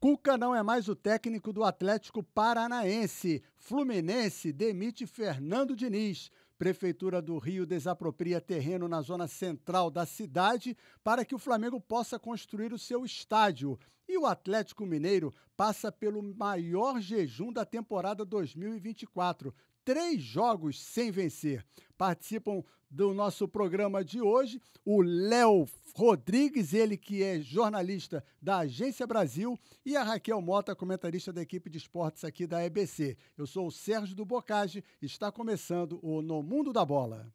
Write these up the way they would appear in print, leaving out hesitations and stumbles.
Cuca não é mais o técnico do Atlético Paranaense. Fluminense demite Fernando Diniz. Prefeitura do Rio desapropria terreno na zona central da cidade para que o Flamengo possa construir o seu estádio. E o Atlético Mineiro passa pelo maior jejum da temporada 2024. 3 jogos sem vencer. Participam do nosso programa de hoje o Léo Rodrigues, ele que é jornalista da Agência Brasil, e a Raquel Mota, comentarista da equipe de esportes aqui da EBC. Eu sou o Sérgio do Bocage e está começando o No Mundo da Bola.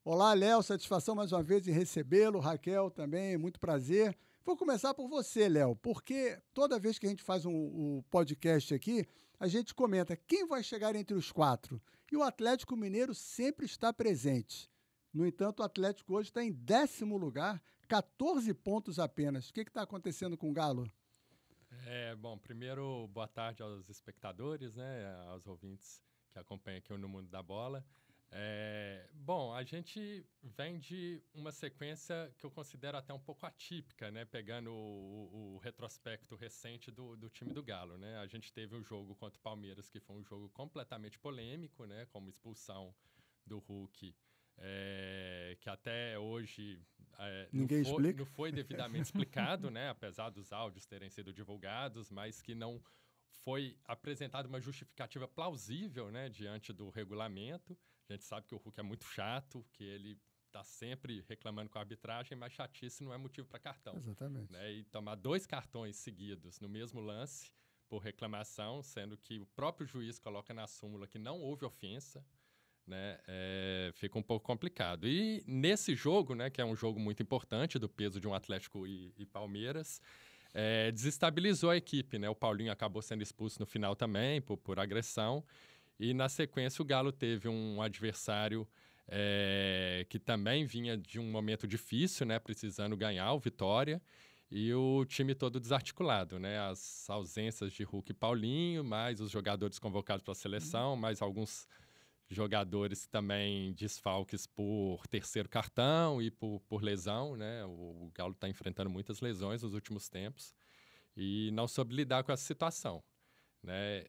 Olá, Léo, satisfação mais uma vez em recebê-lo. Raquel também, muito prazer. Vou começar por você, Léo, porque toda vez que a gente faz um podcast aqui, a gente comenta quem vai chegar entre os 4. E o Atlético Mineiro sempre está presente. No entanto, o Atlético hoje está em 10º lugar, 14 pontos apenas. O que está acontecendo com o Galo? Bom, primeiro, boa tarde aos espectadores, né, aos ouvintes que acompanham aqui no Mundo da Bola. Bom, a gente vem de uma sequência que eu considero até um pouco atípica, né? Pegando o retrospecto recente do time do Galo, né? A gente teve um jogo contra o Palmeiras que foi um jogo completamente polêmico, né? Como expulsão do Hulk, que até hoje não foi devidamente explicado, né? Apesar dos áudios terem sido divulgados, mas que não foi apresentada uma justificativa plausível, né, diante do regulamento. A gente sabe que o Hulk é muito chato, que ele está sempre reclamando com a arbitragem, mas chatice não é motivo para cartão. Exatamente. Né? E tomar 2 cartões seguidos no mesmo lance por reclamação, sendo que o próprio juiz coloca na súmula que não houve ofensa, né, fica um pouco complicado. E nesse jogo, né, que é um jogo muito importante do peso de um Atlético e Palmeiras, desestabilizou a equipe, né? O Paulinho acabou sendo expulso no final também por agressão. E, na sequência, o Galo teve um adversário que também vinha de um momento difícil, né? Precisando ganhar o Vitória. E o time todo desarticulado, né? As ausências de Hulk e Paulinho, mais os jogadores convocados para a seleção, mais alguns jogadores também desfalques por terceiro cartão e por lesão, né? O Galo está enfrentando muitas lesões nos últimos tempos e não soube lidar com essa situação, né?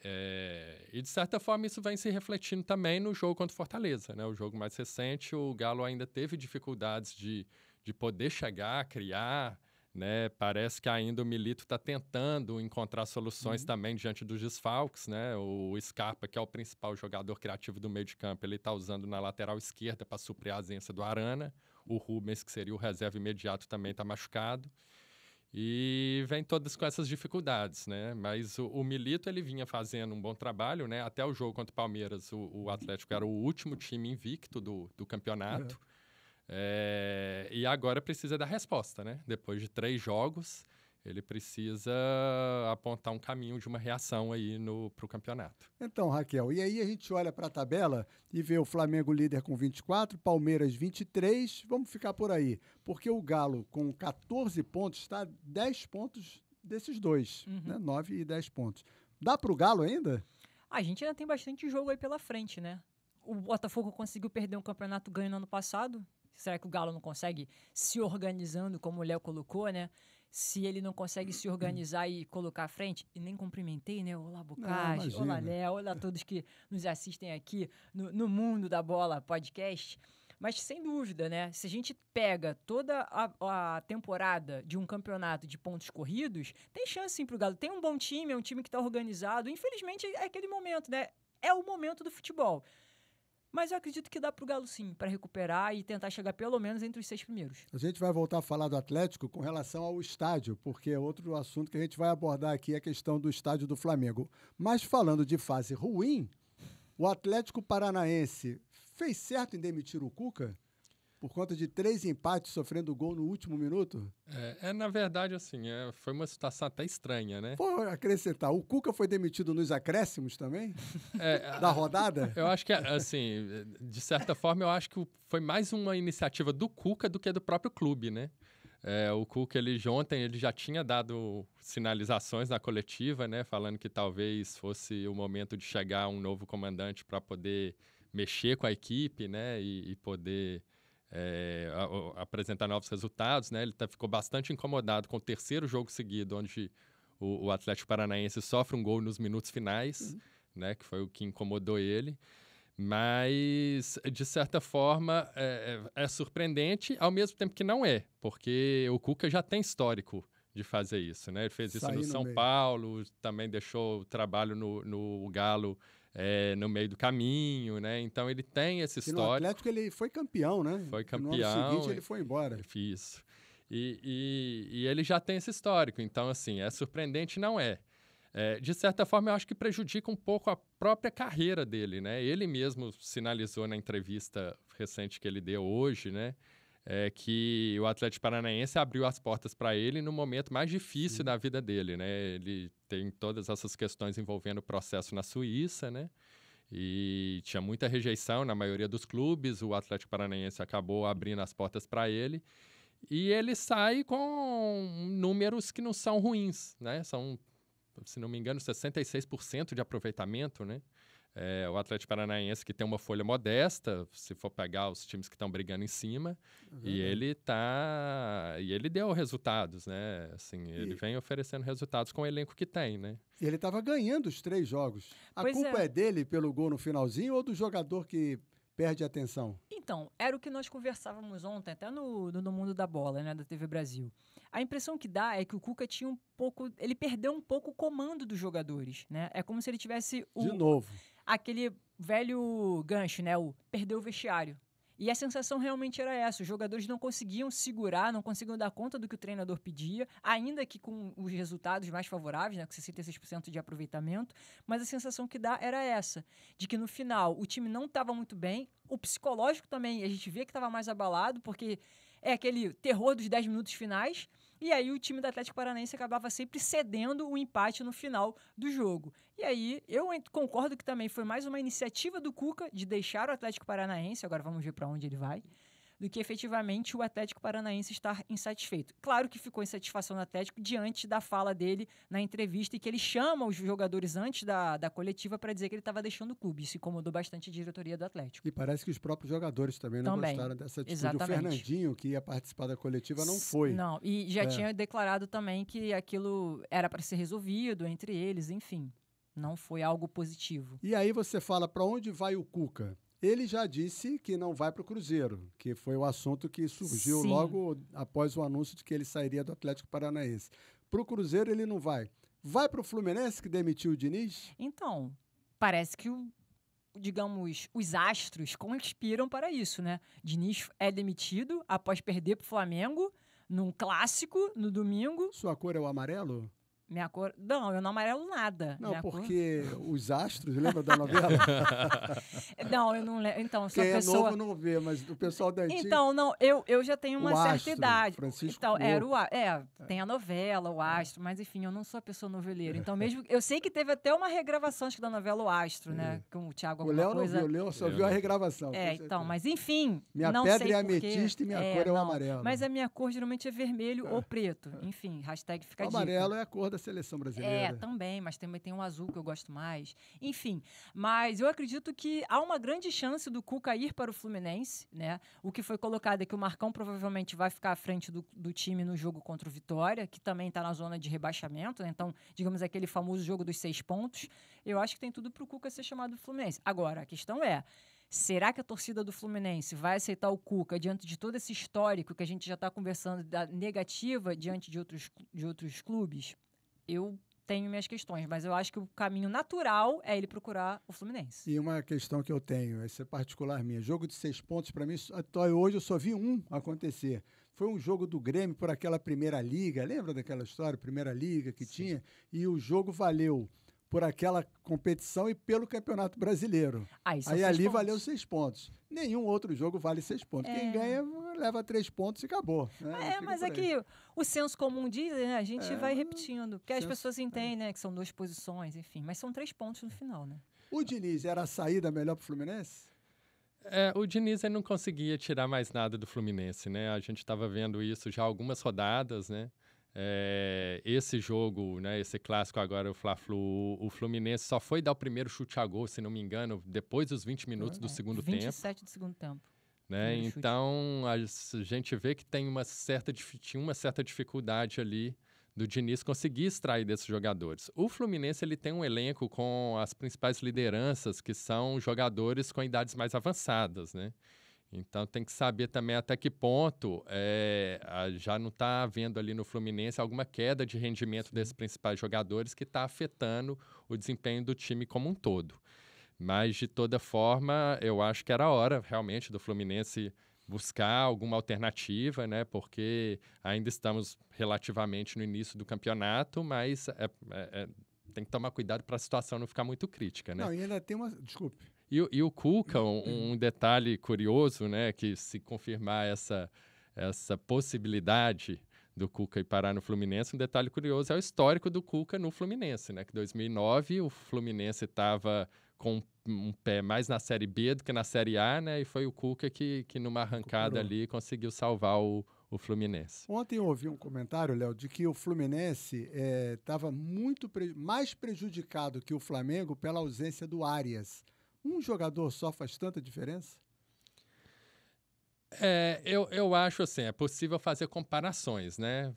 E, de certa forma, isso vem se refletindo também no jogo contra o Fortaleza, né? O jogo mais recente, o Galo ainda teve dificuldades de poder chegar, criar, né? Parece que ainda o Milito está tentando encontrar soluções também diante dos desfalques, né? O Scarpa, que é o principal jogador criativo do meio de campo, ele está usando na lateral esquerda para suprir a ausência do Arana. O Rubens, que seria o reserva imediato, também está machucado. E vem todas com essas dificuldades, né? Mas o Milito, ele vinha fazendo um bom trabalho, né? Até o jogo contra o Palmeiras, o Atlético era o último time invicto do campeonato. E agora precisa dar resposta, né? Depois de 3 jogos, ele precisa apontar um caminho de uma reação aí para o campeonato. Então, Raquel, e aí a gente olha para a tabela e vê o Flamengo líder com 24, Palmeiras 23, vamos ficar por aí, porque o Galo com 14 pontos está a 10 pontos desses dois, né? 9 e 10 pontos. Dá para o Galo ainda? A gente ainda tem bastante jogo aí pela frente, né? O Botafogo conseguiu perder um campeonato ganho no ano passado. Será que o Galo não consegue se organizando, como o Léo colocou, né? Se ele não consegue se organizar e colocar à frente, e nem cumprimentei, né? Olá, Bocage, olá, Léo, olá a todos que nos assistem aqui no Mundo da Bola podcast. Mas, sem dúvida, né? Se a gente pega toda a temporada de um campeonato de pontos corridos, tem chance sim pro Galo. Tem um bom time, é um time que está organizado. Infelizmente, é aquele momento, né? É o momento do futebol. Mas eu acredito que dá pro Galo sim, para recuperar e tentar chegar pelo menos entre os 6 primeiros. A gente vai voltar a falar do Atlético com relação ao estádio, porque é outro assunto que a gente vai abordar aqui, a questão do estádio do Flamengo. Mas falando de fase ruim, o Atlético Paranaense fez certo em demitir o Cuca? Por conta de 3 empates sofrendo gol no último minuto? Na verdade, assim, foi uma situação até estranha, né? Vou acrescentar, o Cuca foi demitido nos acréscimos também? Da rodada? Eu acho que, assim, de certa forma, eu acho que foi mais uma iniciativa do Cuca do que do próprio clube, né? O Cuca, ontem, ele já tinha dado sinalizações na coletiva, né, falando que talvez fosse o momento de chegar um novo comandante para poder mexer com a equipe, né, e poder apresentar novos resultados, né. Ele ficou bastante incomodado com o terceiro jogo seguido, onde o Atlético Paranaense sofre um gol nos minutos finais, né, que foi o que incomodou ele. Mas, de certa forma, é surpreendente, ao mesmo tempo que não é, porque o Cuca já tem histórico de fazer isso, né? Ele fez isso no São Paulo, também deixou o trabalho no Galo no meio do caminho, né? Então, ele tem esse histórico. E no Atlético ele foi campeão, né? Foi campeão. No ano seguinte ele foi embora. Isso. E ele já tem esse histórico, então, assim, é surpreendente, não é. De certa forma, eu acho que prejudica um pouco a própria carreira dele, né? Ele mesmo sinalizou na entrevista recente que ele deu hoje, né? Que o Atlético Paranaense abriu as portas para ele no momento mais difícil da vida dele, né? Ele tem todas essas questões envolvendo o processo na Suíça, né? E tinha muita rejeição na maioria dos clubes, o Atlético Paranaense acabou abrindo as portas para ele. E ele sai com números que não são ruins, né? São, se não me engano, 66% de aproveitamento, né? O Atlético Paranaense, que tem uma folha modesta, se for pegar os times que estão brigando em cima, e ele deu resultados, né? Assim, ele vem oferecendo resultados com o elenco que tem, né? E ele estava ganhando os 3 jogos. A culpa é dele pelo gol no finalzinho ou do jogador que perde a atenção? Então, era o que nós conversávamos ontem, até no Mundo da Bola, né, da TV Brasil. A impressão que dá é que o Cuca tinha ele perdeu um pouco o comando dos jogadores, né? É como se ele tivesse de novo aquele velho gancho, né? Perdeu o vestiário. E a sensação realmente era essa. Os jogadores não conseguiam segurar, não conseguiam dar conta do que o treinador pedia, ainda que com os resultados mais favoráveis, né, com 66% de aproveitamento. Mas a sensação que dá era essa, de que no final o time não estava muito bem. O psicológico também, a gente vê que estava mais abalado, porque é aquele terror dos 10 minutos finais. E aí o time do Atlético Paranaense acabava sempre cedendo o empate no final do jogo. E aí eu concordo que também foi mais uma iniciativa do Cuca de deixar o Atlético Paranaense, agora vamos ver para onde ele vai, do que efetivamente o Atlético Paranaense estar insatisfeito. Claro que ficou insatisfação no Atlético diante da fala dele na entrevista e que ele chama os jogadores antes da coletiva para dizer que ele estava deixando o clube. Isso incomodou bastante a diretoria do Atlético. E parece que os próprios jogadores também não gostaram dessa atitude. Exatamente. O Fernandinho, que ia participar da coletiva, não foi. Não, e já tinha declarado também que aquilo era para ser resolvido entre eles, enfim. Não foi algo positivo. E aí você fala, para onde vai o Cuca? Ele já disse que não vai para o Cruzeiro, que foi o assunto que surgiu logo após o anúncio de que ele sairia do Atlético Paranaense. Para o Cruzeiro ele não vai. Vai para o Fluminense, que demitiu o Diniz? Então, parece que digamos, os astros conspiram para isso, né? Diniz é demitido após perder para o Flamengo num clássico no domingo. Sua cor é o amarelo? Minha cor... Não, eu não amarelo nada. Não, porque os astros, lembra da novela? Não, eu não lembro. Então, quem é novo não vê, mas o pessoal da antiga... Então, não, eu já tenho uma certa Astro, idade. Francisco então, tem a novela, o Astro, mas enfim, eu não sou a pessoa noveleira. Então, mesmo... Eu sei que teve até uma regravação, acho que da novela O Astro, né? Com o Thiago alguma Léo coisa... não viu, o Léo só viu a regravação. Então, mas enfim, minha não pedra sei é ametista e minha cor é o amarelo. Mas a minha cor geralmente é vermelho ou preto. Enfim, hashtag fica a dica. O amarelo é a cor da seleção brasileira. Também, mas também tem um azul que eu gosto mais. Enfim, mas eu acredito que há uma grande chance do Cuca ir para o Fluminense, né? O que foi colocado é que o Marcão provavelmente vai ficar à frente do time no jogo contra o Vitória, que também está na zona de rebaixamento, né? Então, digamos, aquele famoso jogo dos 6 pontos. Eu acho que tem tudo para o Cuca ser chamado do Fluminense. Agora, a questão é, será que a torcida do Fluminense vai aceitar o Cuca diante de todo esse histórico que a gente já está conversando da negativa diante de outros clubes? Eu tenho minhas questões, mas eu acho que o caminho natural é ele procurar o Fluminense. E uma questão que eu tenho, essa é particular minha, jogo de 6 pontos, para mim, até hoje eu só vi um acontecer. Foi um jogo do Grêmio por aquela Primeira Liga, lembra daquela história, Primeira Liga que tinha? E o jogo valeu por aquela competição e pelo Campeonato Brasileiro. Aí ali valeu 6 pontos. Nenhum outro jogo vale 6 pontos. Quem ganha leva 3 pontos e acabou. Né? Mas é que o senso comum diz, né? A gente vai repetindo. Porque as pessoas entendem, né? Que são 2 posições, enfim. Mas são 3 pontos no final, né? O Diniz era a saída melhor para o Fluminense? O Diniz ele não conseguia tirar mais nada do Fluminense, né? A gente estava vendo isso já há algumas rodadas, né? Esse jogo, né? Esse clássico agora, o Fla-Flu, o Fluminense só foi dar o primeiro chute a gol, se não me engano, depois dos 20 minutos do segundo 27 tempo. do segundo tempo. Né? Então, a gente vê que tinha uma certa dificuldade ali do Diniz conseguir extrair desses jogadores. O Fluminense ele tem um elenco com as principais lideranças, que são jogadores com idades mais avançadas, né? Então, tem que saber também até que ponto já não está havendo ali no Fluminense alguma queda de rendimento desses principais jogadores que está afetando o desempenho do time como um todo. Mas, de toda forma, eu acho que era hora, realmente, do Fluminense buscar alguma alternativa, né? Porque ainda estamos relativamente no início do campeonato, mas tem que tomar cuidado para a situação não ficar muito crítica, né? Não, e ainda tem uma... Desculpe. E o Cuca, um detalhe curioso, né? Que se confirmar essa possibilidade do Cuca ir parar no Fluminense, um detalhe curioso é o histórico do Cuca no Fluminense, né? Que em 2009 o Fluminense estava com um pé mais na Série B do que na Série A, né? E foi o Cuca que numa arrancada ali, conseguiu salvar o Fluminense. Ontem eu ouvi um comentário, Léo, de que o Fluminense estava mais prejudicado que o Flamengo pela ausência do Arias. Um jogador só faz tanta diferença? Eu acho assim, é possível fazer comparações, né?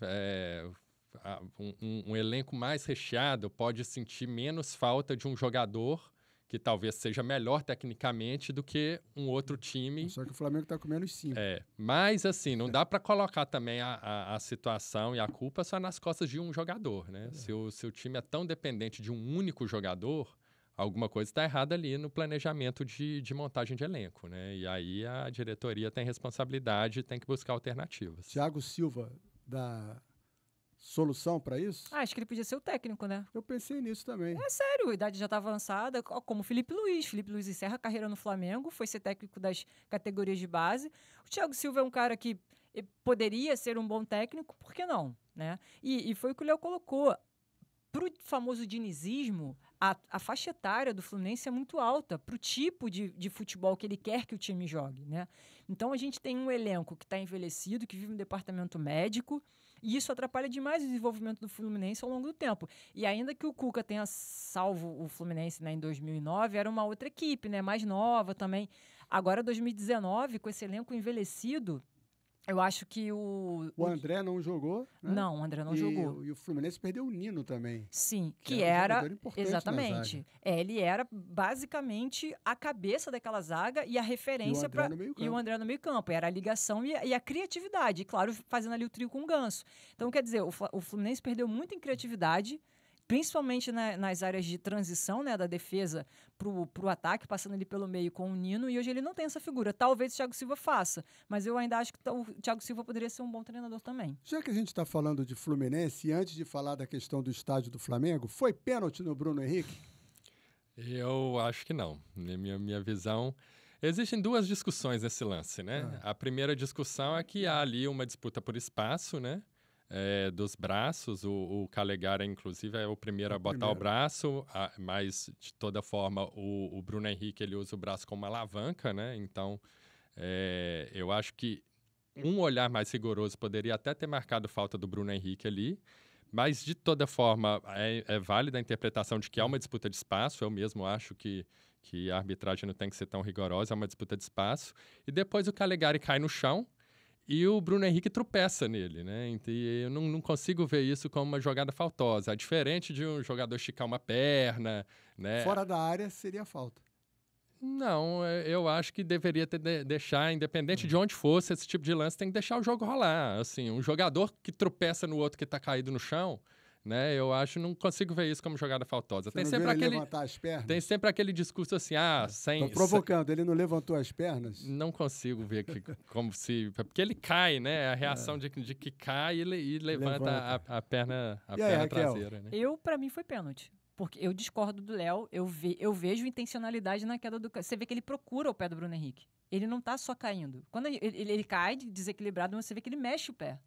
Um elenco mais recheado pode sentir menos falta de um jogador que talvez seja melhor tecnicamente do que um outro time. Só que o Flamengo está com menos 5. Mas, assim, não dá para colocar também a situação e a culpa só nas costas de um jogador, né? Se o time é tão dependente de um único jogador, alguma coisa está errada ali no planejamento de montagem de elenco, né? E aí a diretoria tem responsabilidade e tem que buscar alternativas. Thiago Silva dá solução para isso? Acho que ele podia ser o técnico, né? Eu pensei nisso também. É sério, a idade já está avançada, como o Felipe Luiz. Felipe Luiz encerra a carreira no Flamengo, foi ser técnico das categorias de base. O Thiago Silva é um cara que poderia ser um bom técnico, por que não? Né? E foi o que o Léo colocou. Para o famoso dinizismo, a faixa etária do Fluminense é muito alta para o tipo de futebol que ele quer que o time jogue, né? Então, a gente tem um elenco que está envelhecido, que vive no departamento médico, e isso atrapalha demais o desenvolvimento do Fluminense ao longo do tempo. E ainda que o Cuca tenha salvo o Fluminense, né, em 2009, era uma outra equipe, né, mais nova também. Agora, 2019, com esse elenco envelhecido, eu acho que o André não jogou, né? Não, o André não jogou. E o Fluminense perdeu o Nino também. Sim, que era exatamente. Ele era basicamente a cabeça daquela zaga e a referência para o André no meio-campo. Era a ligação e a criatividade, e claro, fazendo ali o trio com o Ganso. Então, quer dizer, o Fluminense perdeu muito em criatividade, principalmente nas áreas de transição, né, da defesa pro ataque, passando ali pelo meio com o Nino, e hoje ele não tem essa figura. Talvez o Thiago Silva faça, mas eu ainda acho que o Thiago Silva poderia ser um bom treinador também. Já que a gente está falando de Fluminense, e antes de falar da questão do estádio do Flamengo, foi pênalti no Bruno Henrique? Eu acho que não. Na minha visão, existem duas discussões nesse lance, né? A primeira discussão é que há ali uma disputa por espaço, né? Dos braços, o Calegari, inclusive, é o primeiro a botar o braço, mas, de toda forma, o Bruno Henrique ele usa o braço como uma alavanca, né? Então, eu acho que um olhar mais rigoroso poderia até ter marcado falta do Bruno Henrique ali, mas, de toda forma, é válida a interpretação de que é uma disputa de espaço. Eu mesmo acho que a arbitragem não tem que ser tão rigorosa, é uma disputa de espaço. E depois o Calegari cai no chão, e o Bruno Henrique tropeça nele, né? E eu não consigo ver isso como uma jogada faltosa. É diferente de um jogador esticar uma perna, né? Fora da área seria falta. Não, eu acho que deveria deixar, independente de onde fosse esse tipo de lance, tem que deixar o jogo rolar. Assim, um jogador que tropeça no outro que está caído no chão, né? Eu acho, não consigo ver isso como jogada faltosa. Tem sempre ele levantar as pernas? Tem sempre aquele discurso assim, Estou provocando, ele não levantou as pernas? Não consigo ver como se... Porque ele cai, né? A reação de que cai e levanta a perna traseira, né? Para mim, foi pênalti. Porque eu discordo do Léo, eu vejo intencionalidade na queda do... Você vê que ele procura o pé do Bruno Henrique. Ele não tá só caindo. Quando ele cai desequilibrado, você vê que ele mexe o pé.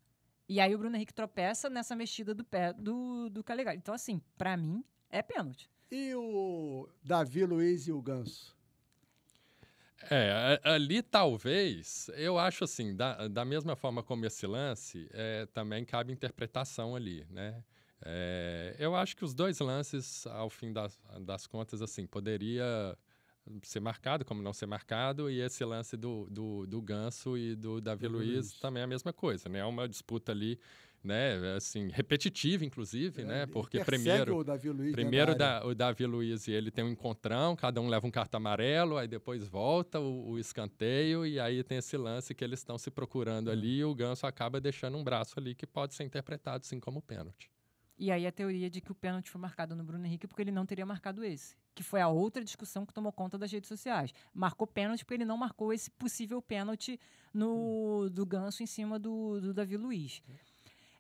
E aí o Bruno Henrique tropeça nessa mexida do pé do Calegari. Então, assim, pra mim, é pênalti. E o Davi Luiz e o Ganso? Ali talvez, eu acho assim, da mesma forma como esse lance, também cabe interpretação ali, né? Eu acho que os dois lances, ao fim das contas, assim, poderia ser marcado, como não ser marcado, e esse lance do Ganso e do Davi Luiz também é a mesma coisa, né? É uma disputa ali, né, assim, repetitiva, inclusive, né? Porque primeiro o Davi Luiz o Davi Luiz e ele tem um encontrão, cada um leva um cartão amarelo, aí depois volta o escanteio, e aí tem esse lance que eles estão se procurando ali, e o Ganso acaba deixando um braço ali que pode ser interpretado, sim, como pênalti. E aí a teoria de que o pênalti foi marcado no Bruno Henrique porque ele não teria marcado esse. Que foi a outra discussão que tomou conta das redes sociais. Marcou pênalti porque ele não marcou esse possível pênalti do Ganso em cima do Davi Luiz.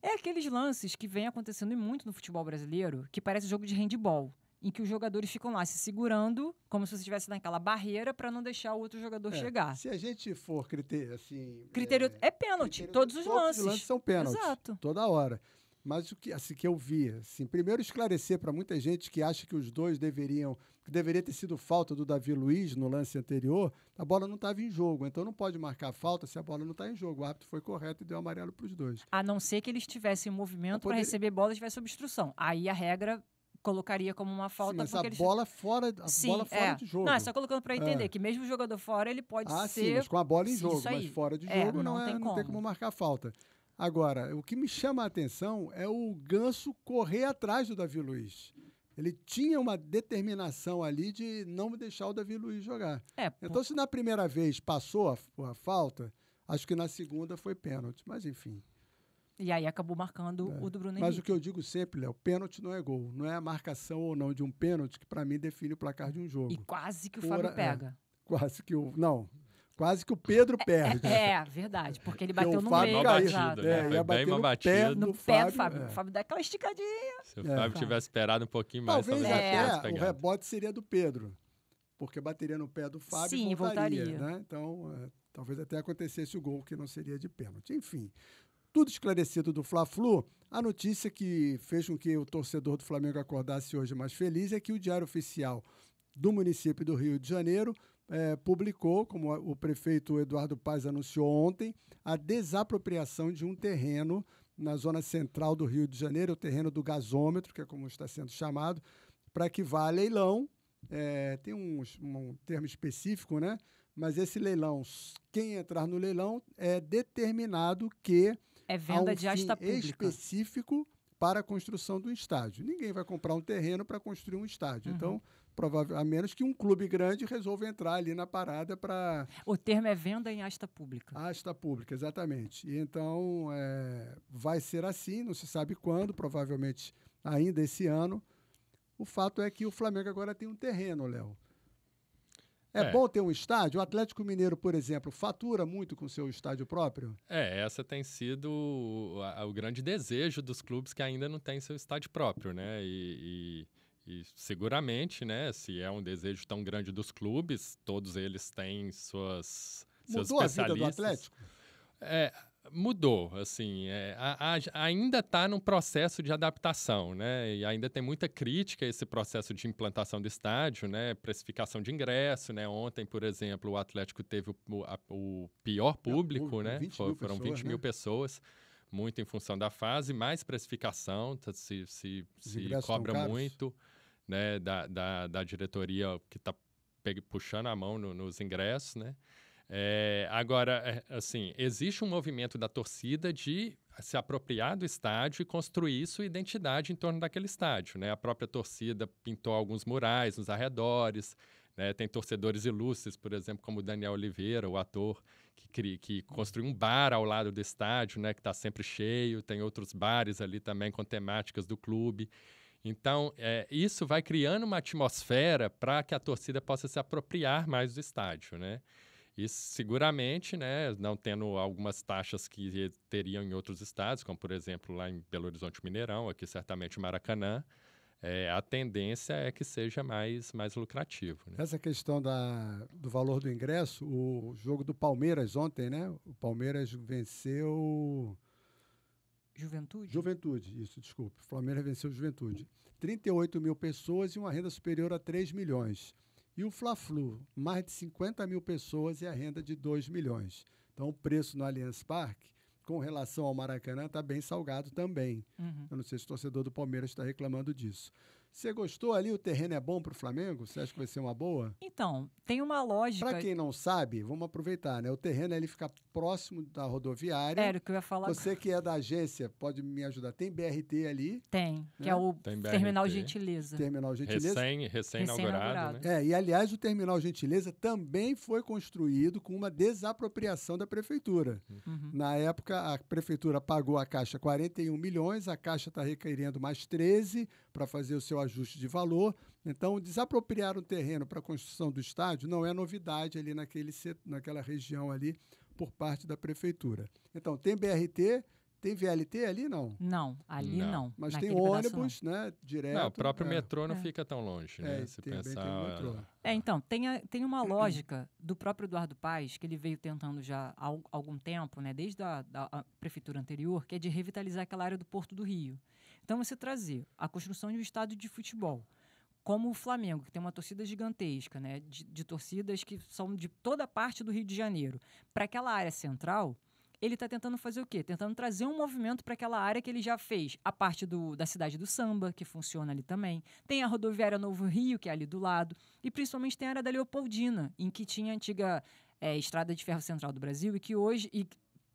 É aqueles lances que vem acontecendo muito no futebol brasileiro, que parece jogo de handball, em que os jogadores ficam lá se segurando, como se você estivesse naquela barreira para não deixar o outro jogador chegar. Se a gente for assim... Critério é pênalti, todos os lances. Todos os lances são pênaltis, exato, toda hora. Mas o que, assim, que eu vi, assim, primeiro esclarecer para muita gente que acha que os dois deveria ter sido falta do Davi Luiz no lance anterior, a bola não estava em jogo, então não pode marcar falta se a bola não está em jogo. O árbitro foi correto e deu amarelo para os dois. A não ser que eles tivessem movimento para receber bola e tivesse obstrução. Aí a regra colocaria como uma falta. Sim, mas porque a bola fora de jogo. Não, é só colocando para entender que mesmo o jogador fora, ele pode ser... Sim, mas com a bola em jogo, mas fora de jogo não tem como marcar falta. Agora, o que me chama a atenção é o Ganso correr atrás do Davi Luiz. Ele tinha uma determinação ali de não deixar o Davi Luiz jogar. Então, se na primeira vez passou a falta, acho que na segunda foi pênalti. Mas, enfim. E aí acabou marcando o do Bruno Henrique. Mas o que eu digo sempre, Léo, pênalti não é gol. Não é a marcação ou não de um pênalti que, para mim, define o placar de um jogo. E quase que o Fábio pega. Quase que o Pedro perde. Verdade, porque ele bateu no meio. Ia bater no pé do Fábio. O Fábio dá aquela esticadinha. Se o Fábio tivesse esperado um pouquinho mais... Talvez até o rebote seria do Pedro, porque bateria no pé do Fábio e voltaria. Né? Então, talvez até acontecesse o gol, que não seria de pênalti. Enfim, tudo esclarecido do Fla-Flu. A notícia que fez com que o torcedor do Flamengo acordasse hoje mais feliz é que o Diário Oficial do município do Rio de Janeiro publicou, como o prefeito Eduardo Paes anunciou ontem, a desapropriação de um terreno na zona central do Rio de Janeiro, o terreno do gasômetro, que é como está sendo chamado, para que vá a leilão. Tem um termo específico, né? Mas esse leilão, quem entrar no leilão, é determinado que é venda de asta pública específico para a construção do estádio. Ninguém vai comprar um terreno para construir um estádio. Então, a menos que um clube grande resolva entrar ali na parada para... O termo é venda em asta pública. Asta pública, exatamente. E então, vai ser assim, não se sabe quando, provavelmente ainda esse ano. O fato é que o Flamengo agora tem um terreno, Léo. É bom ter um estádio? O Atlético Mineiro, por exemplo, fatura muito com o seu estádio próprio? Essa tem sido o grande desejo dos clubes que ainda não têm seu estádio próprio, né? E seguramente, né, se é um desejo tão grande dos clubes, todos eles têm seus Mudou especialistas. A vida do Atlético? Mudou, assim, ainda está num processo de adaptação, né, e ainda tem muita crítica a esse processo de implantação do estádio, né, precificação de ingresso, né, ontem, por exemplo, o Atlético teve o pior público, né, foram 20 mil pessoas, muito em função da fase, mais precificação, se cobra muito, né, da diretoria que está puxando a mão nos ingressos, né. Agora, assim, existe um movimento da torcida de se apropriar do estádio e construir sua identidade em torno daquele estádio, né? A própria torcida pintou alguns murais nos arredores, né? Tem torcedores ilustres, por exemplo, como o Daniel Oliveira, o ator, que construiu um bar ao lado do estádio, né? Que está sempre cheio. Tem outros bares ali também com temáticas do clube. Então, isso vai criando uma atmosfera para que a torcida possa se apropriar mais do estádio, né? E seguramente, né, não tendo algumas taxas que teriam em outros estados, como, por exemplo, lá em Belo Horizonte, Mineirão, aqui certamente o Maracanã, a tendência é que seja mais lucrativo. Né? Essa questão do valor do ingresso, o jogo do Palmeiras ontem, né? O Palmeiras venceu... Juventude, isso, desculpe. O Palmeiras venceu o Juventude. 38 mil pessoas e uma renda superior a 3 milhões. E o Fla-Flu, mais de 50 mil pessoas e a renda de 2 milhões. Então, o preço no Allianz Parque, com relação ao Maracanã, está bem salgado também. Eu não sei se o torcedor do Palmeiras está reclamando disso. Você gostou ali? O terreno é bom para o Flamengo? Você acha que vai ser uma boa? Então, tem uma lógica... Para quem não sabe, vamos aproveitar, né? O terreno ele fica próximo da rodoviária. Era o que eu ia falar. Você que é da agência, pode me ajudar. Tem BRT ali. Tem, que né? é o Tem Terminal BRT. Gentileza. Terminal Gentileza. Recém-inaugurado, né? E aliás, o Terminal Gentileza também foi construído com uma desapropriação da prefeitura. Na época, a prefeitura pagou a Caixa 41 milhões, a Caixa está requerendo mais 13 para fazer o seu ajuste de valor. Então, desapropriar o terreno para a construção do estádio não é novidade ali naquela região ali por parte da prefeitura. Então, tem BRT, tem VLT ali, não? Não, ali não. Mas naquele tem pedaço, ônibus, né, direto. Não, o próprio metrô não fica tão longe, né? Se também pensar... tem o metrô. Então, tem uma lógica do próprio Eduardo Paes, que ele veio tentando já há algum tempo, né, desde a prefeitura anterior, que é de revitalizar aquela área do Porto do Rio. Então, você trazer a construção de um estádio de futebol, como o Flamengo, que tem uma torcida gigantesca, né, de torcidas que são de toda a parte do Rio de Janeiro, para aquela área central, ele está tentando fazer o quê? Tentando trazer um movimento para aquela área que ele já fez. A parte da cidade do samba, que funciona ali também. Tem a rodoviária Novo Rio, que é ali do lado. E principalmente tem a área da Leopoldina, em que tinha a antiga Estrada de Ferro Central do Brasil e que hoje...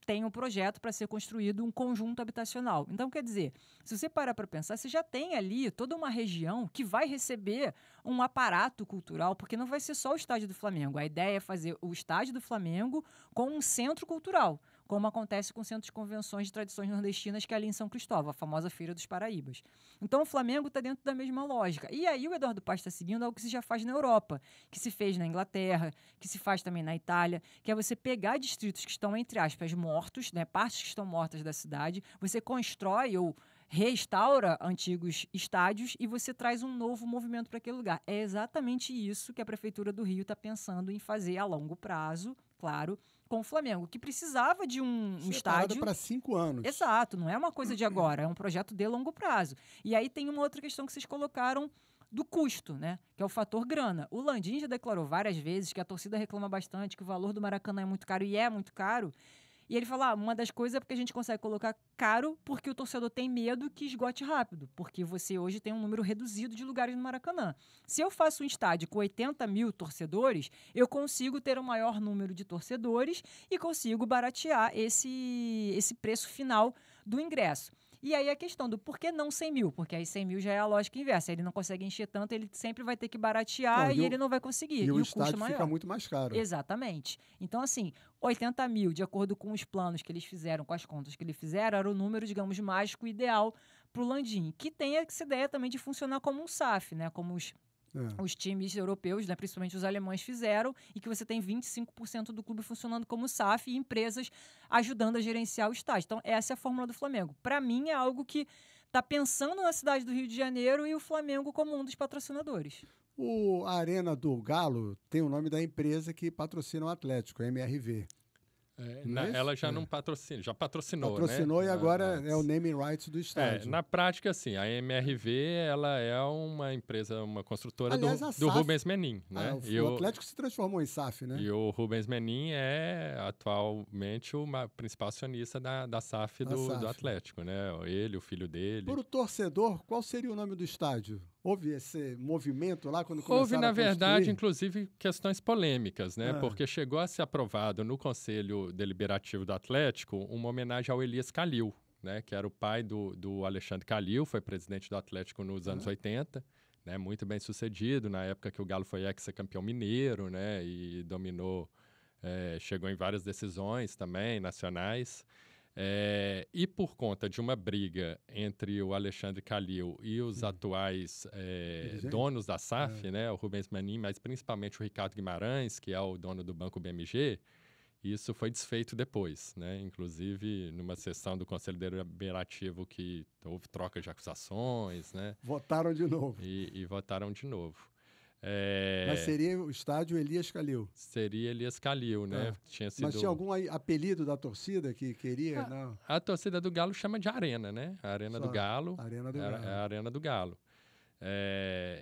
tem um projeto para ser construído um conjunto habitacional. Então, quer dizer, se você parar para pensar, você já tem ali toda uma região que vai receber um aparato cultural, porque não vai ser só o estádio do Flamengo. A ideia é fazer o estádio do Flamengo com um centro cultural, como acontece com o Centro de Convenções de Tradições Nordestinas, que é ali em São Cristóvão, a famosa Feira dos Paraíbas. Então, o Flamengo está dentro da mesma lógica. E aí, o Eduardo Paes está seguindo algo que se já faz na Europa, que se fez na Inglaterra, que se faz também na Itália, que é você pegar distritos que estão, entre aspas, mortos, né, partes que estão mortas da cidade, você constrói ou restaura antigos estádios e você traz um novo movimento para aquele lugar. É exatamente isso que a Prefeitura do Rio está pensando em fazer a longo prazo, claro, com o Flamengo, que precisava de um estádio... para 5 anos. Exato, não é uma coisa de agora, é um projeto de longo prazo. E aí tem uma outra questão que vocês colocaram do custo, né? Que é o fator grana. O Landim já declarou várias vezes que a torcida reclama bastante, que o valor do Maracanã é muito caro, e é muito caro. E ele fala, uma das coisas é porque a gente consegue colocar caro porque o torcedor tem medo que esgote rápido, porque você hoje tem um número reduzido de lugares no Maracanã. Se eu faço um estádio com 80 mil torcedores, eu consigo ter um maior número de torcedores e consigo baratear esse preço final do ingresso. E aí a questão do por que não 100 mil? Porque aí 100 mil já é a lógica inversa. Ele não consegue encher tanto, ele sempre vai ter que baratear e ele não vai conseguir. E o custo estádio maior. fica muito mais caro. Exatamente. Então, assim, 80 mil, de acordo com os planos que eles fizeram, com as contas que eles fizeram, era o número, digamos, mágico ideal para o Landim. Que tem essa ideia também de funcionar como um SAF, né? Como os times europeus, né, principalmente os alemães, fizeram, e que você tem 25% do clube funcionando como SAF e empresas ajudando a gerenciar o estádio. Então, essa é a fórmula do Flamengo. Para mim, é algo que está pensando na cidade do Rio de Janeiro e o Flamengo como um dos patrocinadores. A Arena do Galo tem o nome da empresa que patrocina o Atlético, a MRV. Ela já não patrocina, já patrocinou, Patrocinou, né? E agora é o naming rights do estádio. Na prática, assim, a MRV ela é uma empresa, uma construtora do Rubens Menin, né? O Atlético se transformou em SAF, né? E o Rubens Menin é atualmente o principal acionista da SAF do Atlético, né? Ele, o filho dele. Para o torcedor, qual seria o nome do estádio? Houve esse movimento lá quando começaram Houve, na verdade, construir? inclusive, questões polêmicas, né? Porque chegou a ser aprovado no Conselho Deliberativo do Atlético uma homenagem ao Elias Calil, né? Que era o pai do Alexandre Calil, foi presidente do Atlético nos anos 80, né? Muito bem sucedido, na época que o Galo foi ex-campeão mineiro, né? E dominou, chegou em várias decisões também, nacionais. E por conta de uma briga entre o Alexandre Calil e os atuais donos da SAF, né, o Rubens Menin, mas principalmente o Ricardo Guimarães, que é o dono do Banco BMG, isso foi desfeito depois, né? Inclusive numa sessão do Conselho Deliberativo que houve troca de acusações, né? Votaram de novo. E votaram de novo. Mas seria o estádio Elias Calil? Seria Elias Calil, né? Mas tinha algum apelido da torcida que queria? Não. A torcida do Galo chama de Arena, né? A Arena do Galo. Arena do Galo. É a Arena do Galo.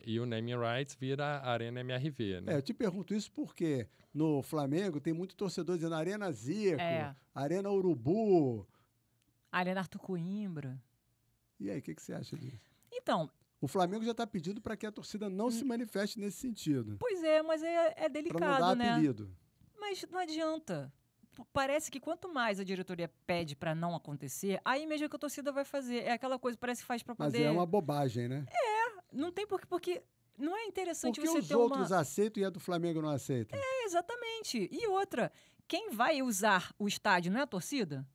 E o naming rights vira Arena MRV, né? Eu te pergunto isso porque no Flamengo tem muito torcedor dizendo Arena Zico, Arena Urubu. Arena Arthur Coimbra. E aí, o que você acha disso? Então... O Flamengo já está pedindo para que a torcida não se manifeste nesse sentido. Pois é, mas é delicado, pra não dar né? apelido. Mas não adianta. Parece que quanto mais a diretoria pede para não acontecer, aí mesmo que a torcida vai fazer. É aquela coisa, parece que faz para poder... Mas é uma bobagem, né? Não tem porque não é interessante porque você os ter outros aceitam e a do Flamengo não aceita. Exatamente. E outra, quem vai usar o estádio não é a torcida?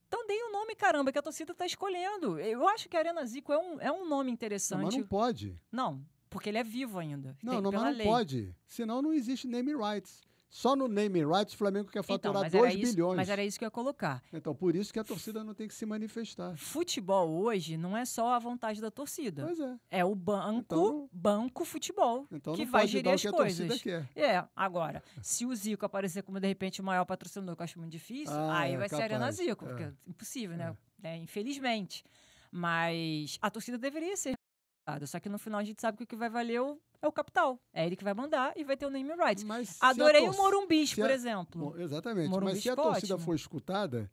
Então dei um nome, caramba, que a torcida está escolhendo. Eu acho que a Arena Zico é um nome interessante. Não, mas não pode. Não, porque ele é vivo ainda. Não, mas não pode. Senão não existe name rights. Só no name rights o Flamengo quer faturar 2 bilhões. Mas era isso que eu ia colocar. Então, por isso que a torcida não tem que se manifestar. Futebol hoje não é só a vontade da torcida. Pois é. É o banco futebol então que não vai pode gerir dar as o que coisas. A torcida quer. Agora, se o Zico aparecer como, de repente, o maior patrocinador, que eu acho muito difícil, aí vai ser a Arena Zico, porque é impossível, né? Infelizmente. Mas a torcida deveria ser respeitada. Só que no final a gente sabe que o que vai valer é o capital. É ele que vai mandar e vai ter o name rights. Adorei o Morumbis, por exemplo. Exatamente. Morumbis mas se a torcida for escutada,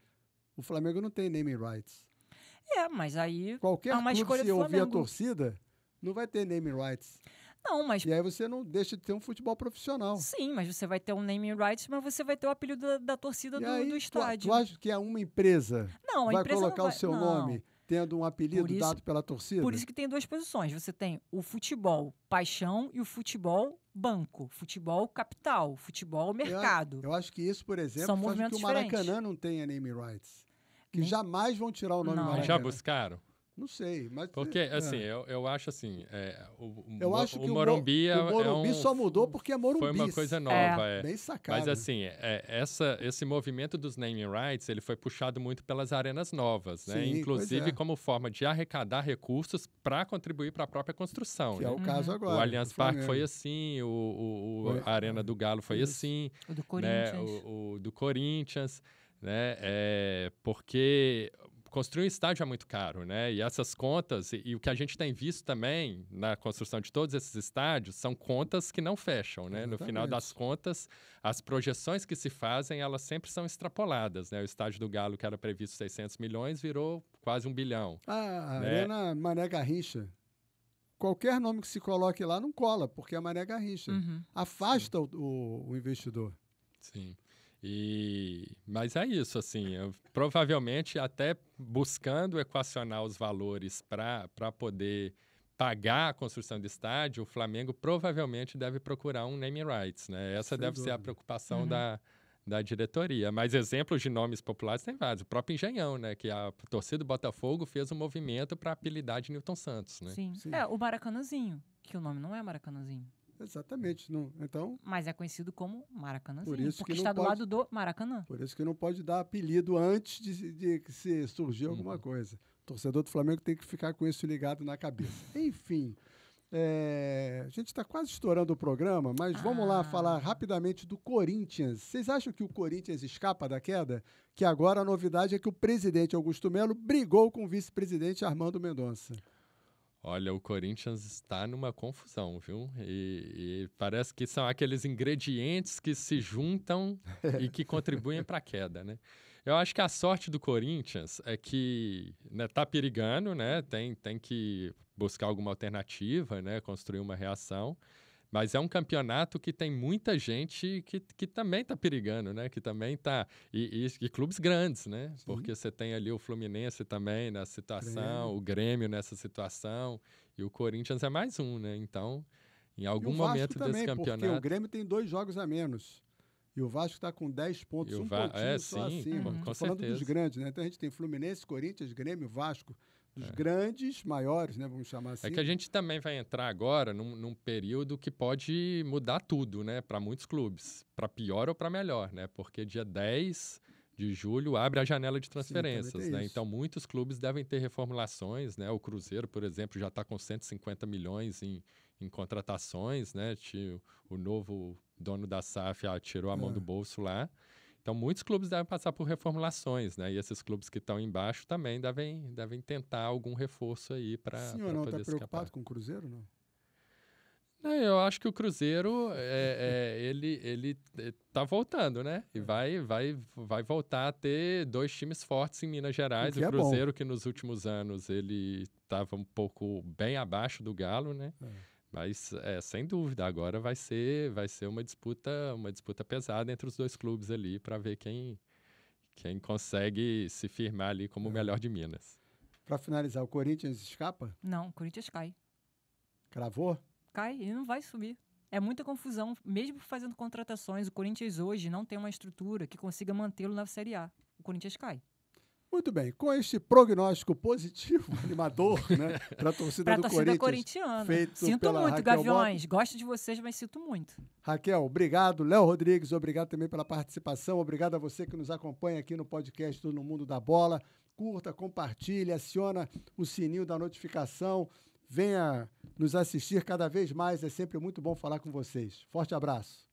o Flamengo não tem name rights. Mas aí... Qualquer clube, se ouvir a torcida, não vai ter name rights. Não, mas... E aí você não deixa de ter um futebol profissional. Sim, mas você vai ter um naming rights, mas você vai ter o apelido da torcida do estádio. Tu acha que uma empresa vai colocar o seu nome tendo um apelido dado pela torcida? Por isso que tem 2 posições. Você tem o futebol paixão e o futebol banco. Futebol capital, futebol mercado. Eu acho que isso, por exemplo, faz com que o Maracanã não tenha name rights. Que jamais vão tirar o nome do Maracanã. Já buscaram? Não sei, mas... Porque, assim, eu acho assim... eu acho que o Morumbi o Morumbi só mudou porque é Morumbi. Foi uma coisa nova. Bem sacado. Mas, assim, esse movimento dos naming rights, ele foi puxado muito pelas arenas novas, né? Sim, inclusive como forma de arrecadar recursos para contribuir para a própria construção. Que é o caso agora. O Allianz Parque foi assim, a Arena do Galo foi assim. O do Corinthians. Né? O do Corinthians, né? Porque... construir um estádio é muito caro, né? E essas contas, e o que a gente tem visto também na construção de todos esses estádios, são contas que não fecham, né? No final das contas, as projeções que se fazem, elas sempre são extrapoladas, né? O estádio do Galo, que era previsto 600 milhões, virou quase 1 bilhão. A né? Arena Mané Garrincha. Qualquer nome que se coloque lá não cola, porque é a Mané Garrincha. Afasta o investidor. Sim. Mas é isso, assim, provavelmente até buscando equacionar os valores para poder pagar a construção do estádio, o Flamengo provavelmente deve procurar um naming rights, né? Essa deve ser a preocupação da diretoria. Mas exemplos de nomes populares tem vários. O próprio Engenhão, né? Que a torcida do Botafogo fez um movimento para apelidar de Newton Santos, né? Sim. O Maracanãzinho, que o nome não é Maracanãzinho. Exatamente. Então, mas é conhecido como Maracanãzinho, por isso porque que está do lado do Maracanã. Por isso que não pode dar apelido antes de se surgir alguma coisa. O torcedor do Flamengo tem que ficar com isso ligado na cabeça. Enfim, a gente está quase estourando o programa, mas vamos lá falar rapidamente do Corinthians. Vocês acham que o Corinthians escapa da queda? Que agora a novidade é que o presidente Augusto Melo brigou com o vice-presidente Armando Mendonça. Olha, o Corinthians está numa confusão, viu? E parece que são aqueles ingredientes que se juntam e que contribuem para a queda, né? Eu acho que a sorte do Corinthians é que tá perigando, né? Tem que buscar alguma alternativa, né? Construir uma reação. Mas é um campeonato que tem muita gente que também está perigando, né? Que também está... E clubes grandes, né? Sim. Porque você tem ali o Fluminense também nessa situação, o Grêmio nessa situação, e o Corinthians é mais um, né? Então, em algum momento também, desse campeonato... Porque o Grêmio tem 2 jogos a menos. E o Vasco está com 10 pontos, um pontinho só acima. Estou falando dos grandes, né? Então a gente tem Fluminense, Corinthians, Grêmio, Vasco... Dos grandes, maiores, né? Vamos chamar assim. É que a gente também vai entrar agora num período que pode mudar tudo, né? Para muitos clubes. Para pior ou para melhor, né? Porque dia 10 de julho abre a janela de transferências, né? Então, muitos clubes devem ter reformulações, né? O Cruzeiro, por exemplo, já está com 150 milhões em contratações, né? O novo dono da SAF tirou a mão do bolso lá. Então, muitos clubes devem passar por reformulações, né? E esses clubes que estão embaixo também devem tentar algum reforço aí para poder Sim ou não? Está escapar. preocupado com o Cruzeiro, não? Não, eu acho que o Cruzeiro, ele tá voltando, né? E vai voltar a ter 2 times fortes em Minas Gerais. O que O é Cruzeiro, que nos últimos anos ele estava um pouco bem abaixo do Galo, né? Mas, sem dúvida, agora vai ser uma disputa pesada entre os 2 clubes ali para ver quem consegue se firmar ali como o melhor de Minas. Para finalizar, o Corinthians escapa? Não, o Corinthians cai. Cravou? Cai, ele não vai subir. É muita confusão, mesmo fazendo contratações. O Corinthians hoje não tem uma estrutura que consiga mantê-lo na Série A. O Corinthians cai. Muito bem, com este prognóstico positivo, animador, né, para a torcida do Corinthians. Corintiana. Feito Sinto pela muito, Raquel Gaviões. Gosto de vocês, mas sinto muito. Raquel, obrigado. Léo Rodrigues, obrigado também pela participação. Obrigado a você que nos acompanha aqui no podcast do No Mundo da Bola. Curta, compartilhe, aciona o sininho da notificação. Venha nos assistir cada vez mais. É sempre muito bom falar com vocês. Forte abraço.